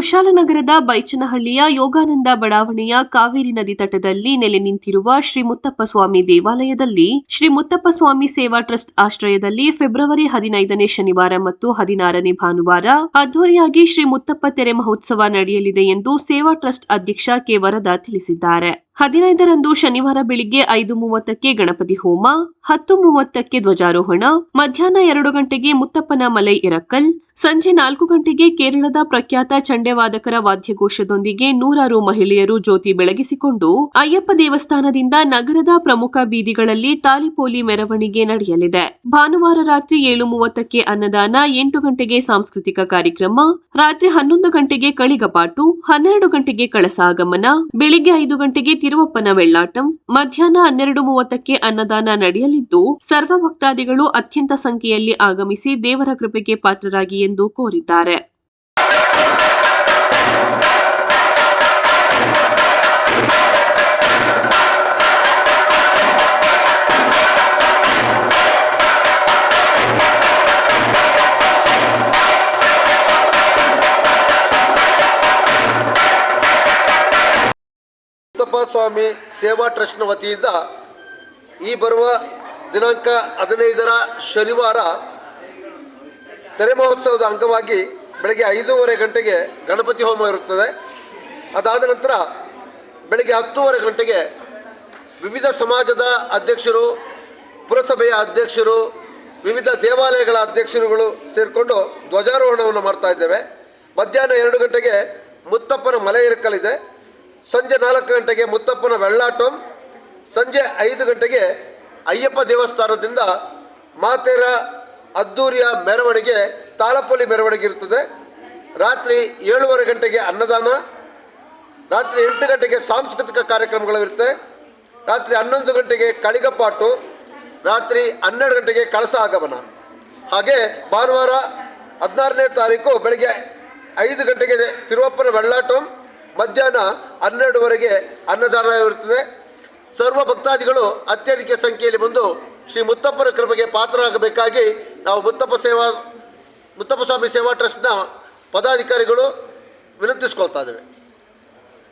ಕುಶಾಲನಗರದ ಬೈಚನಹಳ್ಳಿಯ ಯೋಗಾನಂದ ಬಡಾವಣೆಯ ಕಾವೇರಿ ನದಿ ತಟದಲ್ಲಿ ನೆಲೆ ನಿಂತಿರುವ ಶ್ರೀ ಮುತ್ತಪ್ಪ ಸ್ವಾಮಿ ದೇವಾಲಯದಲ್ಲಿ ಶ್ರೀ ಮುತ್ತಪ್ಪ ಸ್ವಾಮಿ ಸೇವಾ ಟ್ರಸ್ಟ್ ಆಶ್ರಯದಲ್ಲಿ ಫೆಬ್ರವರಿ 15ನೇ ಶನಿವಾರ ಮತ್ತು 16ನೇ ಭಾನುವಾರ ಅದ್ದೂರಿಯಾಗಿ ಶ್ರೀ ಮುತ್ತಪ್ಪ ತೆರೆ ಮಹೋತ್ಸವ ನಡೆಯಲಿದೆ ಎಂದು ಸೇವಾ ಟ್ರಸ್ಟ್ ಅಧ್ಯಕ್ಷ ಕೆ ವರದಾ ತಿಳಿಸಿದ್ದಾರೆ. 15ರಂದು ಶನಿವಾರ ಬೆಳಿಗ್ಗೆ 5:30ಕ್ಕೆ ಗಣಪತಿ ಹೋಮ, 10:30ಕ್ಕೆ ಧ್ವಜಾರೋಹಣ, ಮಧ್ಯಾಹ್ನ 2 ಗಂಟೆಗೆ ಮುತ್ತಪ್ಪನ ಮಲೈ ಎರಕಲ್, ಸಂಜೆ 4 ಗಂಟೆಗೆ ಕೇರಳದ ಪ್ರಖ್ಯಾತ ಚಂಡೆವಾದಕರ ವಾದ್ಯಘೋಷದೊಂದಿಗೆ ನೂರಾರು ಮಹಿಳೆಯರು ಜ್ಯೋತಿ ಬೆಳಗಿಸಿಕೊಂಡು ಅಯ್ಯಪ್ಪ ದೇವಸ್ಥಾನದಿಂದ ನಗರದ ಪ್ರಮುಖ ಬೀದಿಗಳಲ್ಲಿ ತಾಲಿಪೋಲಿ ಮೆರವಣಿಗೆ ನಡೆಯಲಿದೆ. ಭಾನುವಾರ ರಾತ್ರಿ 7:30ಕ್ಕೆ ಅನ್ನದಾನ, 8 ಗಂಟೆಗೆ ಸಾಂಸ್ಕೃತಿಕ ಕಾರ್ಯಕ್ರಮ, ರಾತ್ರಿ 11 ಗಂಟೆಗೆ ಕಳಿಗಪಾಟು, 12 ಗಂಟೆಗೆ ಕಳಸ ಆಗಮನ, ಬೆಳಿಗ್ಗೆ 5 ಗಂಟೆಗೆ ತಿರುವಪ್ಪನ ವೆಳ್ಳಾಟಂ, ಮಧ್ಯಾಹ್ನ 12:30ಕ್ಕೆ ಅನ್ನದಾನ ನಡೆಯಲಿದ್ದು ಸರ್ವ ಭಕ್ತಾದಿಗಳು ಅತ್ಯಂತ ಸಂಖ್ಯೆಯಲ್ಲಿ ಆಗಮಿಸಿ ದೇವರ ಕೃಪೆಗೆ ಪಾತ್ರರಾಗಿ ಎಂದು ಕೋರಿದ್ದಾರೆ. ಮುತ್ತಪ್ಪ ಸ್ವಾಮಿ ಸೇವಾ ಟ್ರಸ್ಟ್ನ ವತಿಯಿಂದ ಈ ಬರುವ ದಿನಾಂಕ 15ರ ಶನಿವಾರ ತೆರೆ ಮಹೋತ್ಸವದ ಅಂಗವಾಗಿ ಬೆಳಗ್ಗೆ 5:30 ಗಂಟೆಗೆ ಗಣಪತಿ ಹೋಮ ಇರುತ್ತದೆ. ಅದಾದ ನಂತರ ಬೆಳಗ್ಗೆ 10:30 ಗಂಟೆಗೆ ವಿವಿಧ ಸಮಾಜದ ಅಧ್ಯಕ್ಷರು, ಪುರಸಭೆಯ ಅಧ್ಯಕ್ಷರು, ವಿವಿಧ ದೇವಾಲಯಗಳ ಅಧ್ಯಕ್ಷರುಗಳು ಸೇರಿಕೊಂಡು ಧ್ವಜಾರೋಹಣವನ್ನು ಮಾಡ್ತಾ ಇದ್ದೇವೆ. ಮಧ್ಯಾಹ್ನ 2 ಗಂಟೆಗೆ ಮುತ್ತಪ್ಪನ ಮಲೆ ಎರಕಲಿದೆ. ಸಂಜೆ 4 ಗಂಟೆಗೆ ಮುತ್ತಪ್ಪನ ವೆಳ್ಳಾಟಂ, ಸಂಜೆ 5 ಗಂಟೆಗೆ ಅಯ್ಯಪ್ಪ ದೇವಸ್ಥಾನದಿಂದ ಮಾತೆರ ಅದ್ದೂರಿಯ ಮೆರವಣಿಗೆ, ತಾಲಪೋಲಿ ಮೆರವಣಿಗೆ ಇರುತ್ತದೆ. ರಾತ್ರಿ 7:30 ಗಂಟೆಗೆ ಅನ್ನದಾನ, ರಾತ್ರಿ 8 ಗಂಟೆಗೆ ಸಾಂಸ್ಕೃತಿಕ ಕಾರ್ಯಕ್ರಮಗಳಿರುತ್ತೆ. ರಾತ್ರಿ 11 ಗಂಟೆಗೆ ಕಳಿಗಪಾಟು, ರಾತ್ರಿ 12 ಗಂಟೆಗೆ ಕಳಸ ಆಗಮನ. ಹಾಗೆ ಭಾನುವಾರ 16ನೇ ತಾರೀಕು ಬೆಳಗ್ಗೆ 5 ಗಂಟೆಗೆ ತಿರುವಪ್ಪನ ವೆಳ್ಳಾಟಂ, ಮಧ್ಯಾಹ್ನ 12:30ಗೆ ಅನ್ನದಾನ ಇರುತ್ತದೆ. ಸರ್ವ ಭಕ್ತಾದಿಗಳು ಅತ್ಯಧಿಕ ಸಂಖ್ಯೆಯಲ್ಲಿ ಬಂದು ಶ್ರೀ ಮುತ್ತಪ್ಪನ ಕೃಪೆಗೆ ಪಾತ್ರರಾಗಬೇಕಾಗಿ ನಾವು ಮುತ್ತಪ್ಪ ಸ್ವಾಮಿ ಸೇವಾ ಟ್ರಸ್ಟ್ನ ಪದಾಧಿಕಾರಿಗಳು ವಿನಂತಿಸ್ಕೊಳ್ತಾ ಇದ್ದೇವೆ.